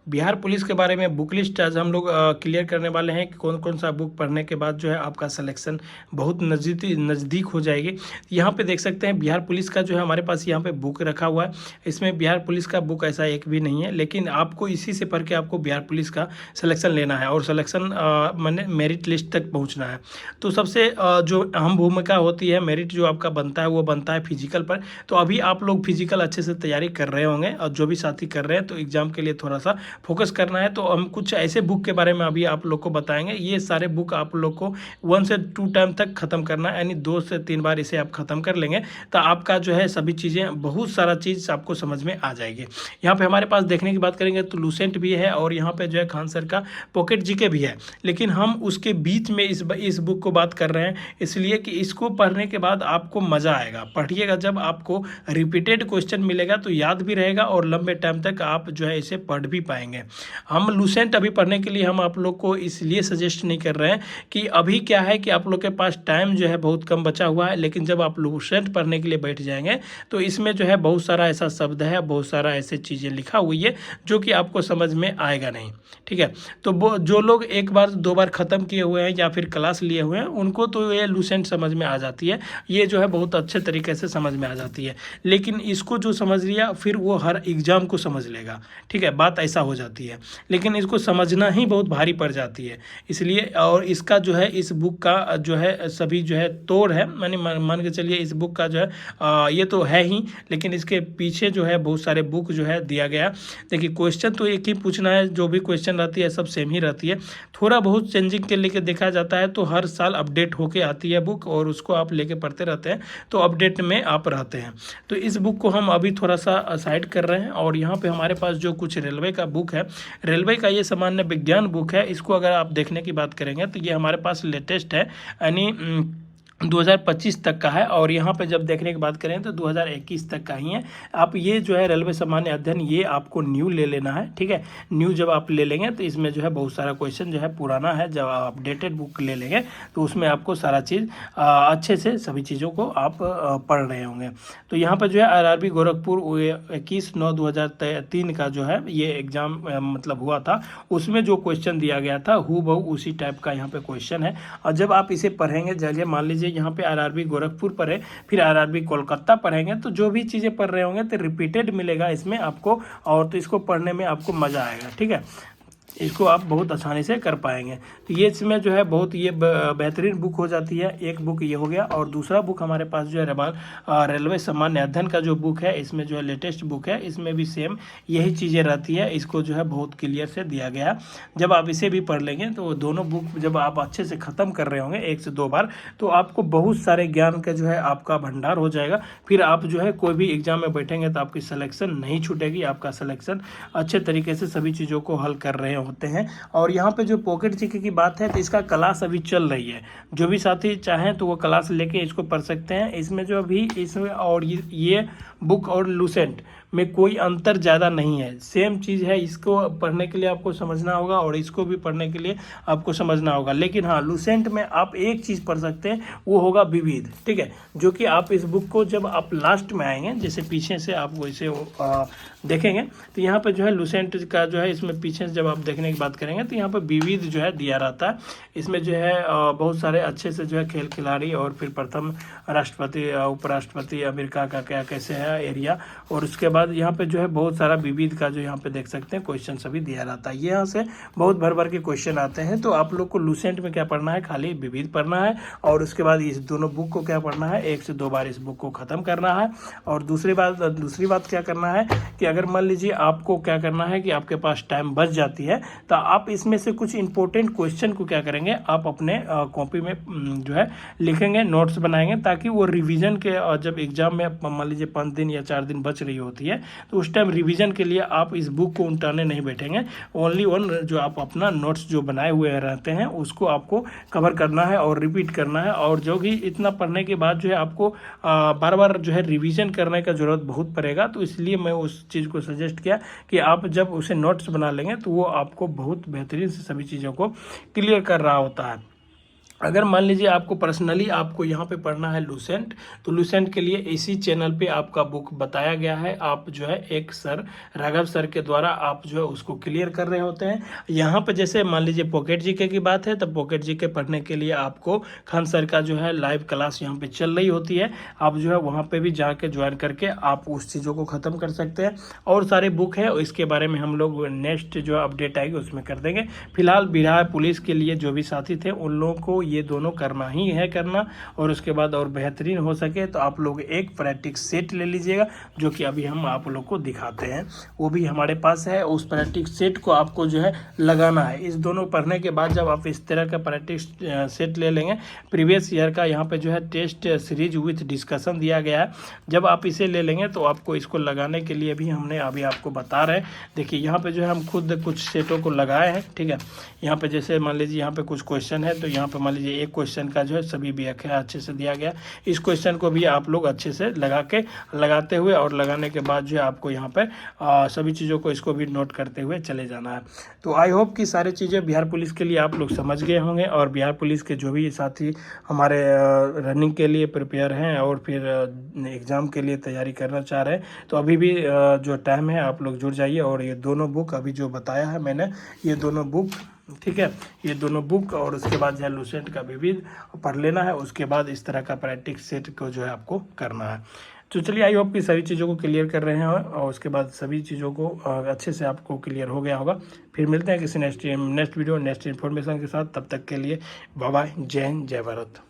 Bihar police के बारे में बुक लिस्ट आज हम लोग क्लियर करने वाले हैं कि कौन कौन सा बुक पढ़ने के बाद जो है आपका सिलेक्शन बहुत नज़दीक हो जाएगी। यहाँ पे देख सकते हैं बिहार पुलिस का जो है हमारे पास यहाँ पे बुक रखा हुआ है। इसमें बिहार पुलिस का बुक ऐसा एक भी नहीं है, लेकिन आपको इसी से पढ़ के आपको बिहार पुलिस का सिलेक्शन लेना है और सिलेक्शन मैंने मेरिट लिस्ट तक पहुँचना है। तो सबसे जो अहम भूमिका होती है, मेरिट जो आपका बनता है वो बनता है फिजिकल पर। तो अभी आप लोग फिजिकल अच्छे से तैयारी कर रहे होंगे और जो भी साथी कर रहे हैं तो एग्जाम के लिए थोड़ा सा फोकस करना है। तो हम कुछ ऐसे बुक के बारे में अभी आप लोग को बताएंगे। ये सारे बुक आप लोग को 1 से 2 टाइम तक खत्म करना है, यानी 2 से 3 बार इसे आप खत्म कर लेंगे तो आपका जो है सभी चीज़ें, बहुत सारा चीज़ आपको समझ में आ जाएगी। यहाँ पे हमारे पास देखने की बात करेंगे तो लूसेंट भी है और यहाँ पे जो है खान सर का पॉकेट जीके भी है, लेकिन हम उसके बीच में इस बुक को बात कर रहे हैं इसलिए कि इसको पढ़ने के बाद आपको मज़ा आएगा। पढ़िएगा जब आपको रिपीटेड क्वेश्चन मिलेगा तो याद भी रहेगा और लंबे टाइम तक आप जो है इसे पढ़ भी पाएंगे। हम लूसेंट अभी पढ़ने के लिए हम आप लोग को इसलिए सजेस्ट नहीं कर रहे हैं कि अभी क्या है कि आप लोग के पास टाइम जो है बहुत कम बचा हुआ है, लेकिन जब आप लूसेंट पढ़ने के लिए बैठ जाएंगे तो इसमें जो है बहुत सारा ऐसा शब्द है, बहुत सारा ऐसे चीज़ें लिखा हुई है जो कि आपको समझ में आएगा नहीं। ठीक है, तो वो जो लोग एक बार 2 बार ख़त्म किए हुए हैं या फिर क्लास लिए हुए हैं उनको तो ये लूसेंट समझ में आ जाती है, ये जो है बहुत अच्छे तरीके से समझ में आ जाती है। लेकिन इसको जो समझ लिया फिर वो हर एग्ज़ाम को समझ लेगा। ठीक है, बात ऐसा हो जाती है, लेकिन इसको समझना ही बहुत भारी पड़ जाती है। इसलिए और इसका जो है इस बुक का जो है सभी जो है तोड़ है, मानी मान के चलिए इस बुक का जो है ये तो है ही, लेकिन इसके पीछे जो है बहुत सारे बुक जो है दिया गया। देखिए क्वेश्चन तो एक ही पूछना है, जो भी क्वेश्चन रहती है सब सेम ही रहती है, थोड़ा बहुत चेंजिंग के लेके देखा जाता है। तो हर साल अपडेट होके आती है बुक और उसको आप लेके पढ़ते रहते हैं तो अपडेट में आप रहते हैं। तो इस बुक को हम अभी थोड़ा सा साइड कर रहे हैं और यहाँ पे हमारे पास जो कुछ रेलवे का बुक है, रेलवे का ये सामान्य विज्ञान बुक है। इसको अगर आप देखने की बात करेंगे तो ये हमारे पास लेटेस्ट है, यानी 2025 तक का है और यहाँ पे जब देखने की बात करें तो 2021 तक का ही है। आप ये जो है रेलवे सामान्य अध्ययन ये आपको न्यू ले लेना है। ठीक है, न्यू जब आप ले लेंगे तो इसमें जो है बहुत सारा क्वेश्चन जो है पुराना है, जब आप अपडेटेड बुक ले लेंगे तो उसमें आपको सारा चीज़ अच्छे से सभी चीज़ों को आप पढ़ रहे होंगे। तो यहाँ पर जो है आरआरबी गोरखपुर 21/9/2003 का जो है ये एग्ज़ाम मतलब हुआ था, उसमें जो क्वेश्चन दिया गया था हूबहू उसी टाइप का यहाँ पे क्वेश्चन है। और जब आप इसे पढ़ेंगे, चलिए मान लीजिए यहाँ पे आरआरबी गोरखपुर पढ़े फिर आरआरबी कोलकाता पढ़ेंगे तो जो भी चीज़ें पढ़ रहे होंगे तो रिपीटेड मिलेगा इसमें आपको, और तो इसको पढ़ने में आपको मज़ा आएगा। ठीक है, इसको आप बहुत आसानी से कर पाएंगे। तो ये इसमें जो है बहुत ये बेहतरीन बुक हो जाती है। एक बुक ये हो गया और दूसरा बुक हमारे पास जो है रेलवे सामान्य अध्ययन का जो बुक है, इसमें जो है लेटेस्ट बुक है, इसमें भी सेम यही चीज़ें रहती है। इसको जो है बहुत क्लियर से दिया गया। जब आप इसे भी पढ़ लेंगे तो दोनों बुक जब आप अच्छे से ख़त्म कर रहे होंगे 1 से 2 बार तो आपको बहुत सारे ज्ञान का जो है आपका भंडार हो जाएगा। फिर आप जो है कोई भी एग्जाम में बैठेंगे तो आपकी सिलेक्शन नहीं छूटेगी, आपका सिलेक्शन अच्छे तरीके से सभी चीज़ों को हल कर रहे होते हैं। और यहाँ पे जो पॉकेट जीके की बात है तो इसका क्लास अभी चल रही है, जो भी साथी चाहें तो वो क्लास लेके इसको पढ़ सकते हैं। इसमें जो अभी इसमें और ये बुक और लूसेंट में कोई अंतर ज़्यादा नहीं है, सेम चीज़ है। इसको पढ़ने के लिए आपको समझना होगा और इसको भी पढ़ने के लिए आपको समझना होगा, लेकिन हाँ लूसेंट में आप एक चीज़ पढ़ सकते हैं वो होगा विविध। ठीक है, जो कि आप इस बुक को जब आप लास्ट में आएंगे, जैसे पीछे से आप इसे देखेंगे तो यहाँ पे जो है लूसेंट का जो है इसमें पीछे से जब आप देखने की बात करेंगे तो यहाँ पर विविध जो है दिया रहता है। इसमें जो है बहुत सारे अच्छे से जो है खेल खिलाड़ी और फिर प्रथम राष्ट्रपति उपराष्ट्रपति अमेरिका का क्या कैसे है एरिया, और उसके बाद यहाँ पे जो है बहुत सारा विविध का जो यहाँ पे देख सकते हैं क्वेश्चन सभी दिया रहता है। यहाँ से बहुत भर भर के क्वेश्चन आते हैं। तो आप लोग को लूसेंट में क्या पढ़ना है, खाली विविध पढ़ना है और उसके बाद इस दोनों बुक को क्या पढ़ना है, 1 से 2 बार इस बुक को ख़त्म करना है। और दूसरी बात क्या करना है कि अगर मान लीजिए आपको क्या करना है कि आपके पास टाइम बच जाती है तो आप इसमें से कुछ इंपॉर्टेंट क्वेश्चन को क्या करेंगे, आप अपने कॉपी में जो है लिखेंगे, नोट्स बनाएंगे, ताकि वो रिवीजन के जब एग्जाम में मान लीजिए 5 दिन या 4 दिन बच रही होती है तो उस टाइम रिवीजन के लिए आप इस बुक को उल्टाने नहीं बैठेंगे। ओनली वन जो आप अपना नोट्स जो बनाए हुए रहते हैं उसको आपको कवर करना है और रिपीट करना है। और जो कि इतना पढ़ने के बाद जो है आपको बार बार जो है रिवीजन करने का ज़रूरत बहुत पड़ेगा। तो इसलिए मैं उस चीज़ को सजेस्ट किया कि आप जब उसे नोट्स बना लेंगे तो वो आपको बहुत बेहतरीन से सभी चीज़ों को क्लियर कर रहा होता है। अगर मान लीजिए आपको पर्सनली आपको यहाँ पे पढ़ना है लूसेंट, तो लूसेंट के लिए इसी चैनल पे आपका बुक बताया गया है। आप जो है एक सर राघव सर के द्वारा आप जो है उसको क्लियर कर रहे होते हैं। यहाँ पे जैसे मान लीजिए पॉकेट जीके की बात है, तो पॉकेट जीके पढ़ने के लिए आपको खान सर का जो है लाइव क्लास यहाँ पे चल रही होती है। आप जो है वहाँ पर भी जाके ज्वाइन करके आप उस चीज़ों को ख़त्म कर सकते हैं। और सारे बुक है, इसके बारे में हम लोग नेक्स्ट जो अपडेट आएगी उसमें कर देंगे। फिलहाल बिहार पुलिस के लिए जो भी साथी थे उन लोगों को ये दोनों करना ही है करना। और उसके बाद और बेहतरीन हो सके तो आप लोग एक प्रैक्टिस सेट ले लीजिएगा, जो कि अभी हम आप लोग को दिखाते हैं, वो भी हमारे पास है। उस प्रैक्टिस सेट को आपको जो है लगाना है। इस दोनों पढ़ने के बाद जब आप इस तरह का प्रैक्टिस सेट ले लेंगे, प्रीवियस ईयर का यहाँ पे जो है टेस्ट सीरीज विथ डिस्कशन दिया गया है, जब आप इसे ले लेंगे तो आपको इसको लगाने के लिए भी हमने अभी आपको बता रहे हैं। देखिए यहाँ पे जो है हम खुद कुछ सेटों को लगाए हैं, ठीक है। यहाँ पे जैसे मान लीजिए यहाँ पे कुछ क्वेश्चन है, तो यहाँ पे मान लीजिए एक क्वेश्चन का जो है सभी व्याख्या अच्छे से दिया गया। इस क्वेश्चन को भी आप लोग अच्छे से लगाते हुए और लगाने के बाद जो है आपको यहाँ पे सभी चीज़ों को इसको भी नोट करते हुए चले जाना है। तो आई होप कि सारी चीज़ें बिहार पुलिस के लिए आप लोग समझ गए होंगे। और बिहार पुलिस के जो भी साथी हमारे रनिंग के लिए प्रिपेयर हैं और फिर एग्ज़ाम के लिए तैयारी करना चाह रहे हैं, तो अभी भी जो टाइम है आप लोग जुड़ जाइए। और ये दोनों बुक अभी जो बताया है मैंने, ये दोनों बुक, ठीक है, ये दोनों बुक और उसके बाद जो है लूसेंट का विविध पढ़ लेना है। उसके बाद इस तरह का प्रैक्टिस सेट को जो है आपको करना है। तो चलिए आई होप कि सभी चीज़ों को क्लियर कर रहे हैं और उसके बाद सभी चीज़ों को अच्छे से आपको क्लियर हो गया होगा। फिर मिलते हैं किसी नेक्स्ट वीडियो नेक्स्ट इन्फॉर्मेशन के साथ। तब तक के लिए बाय बाय, जय हिंद, जय भारत।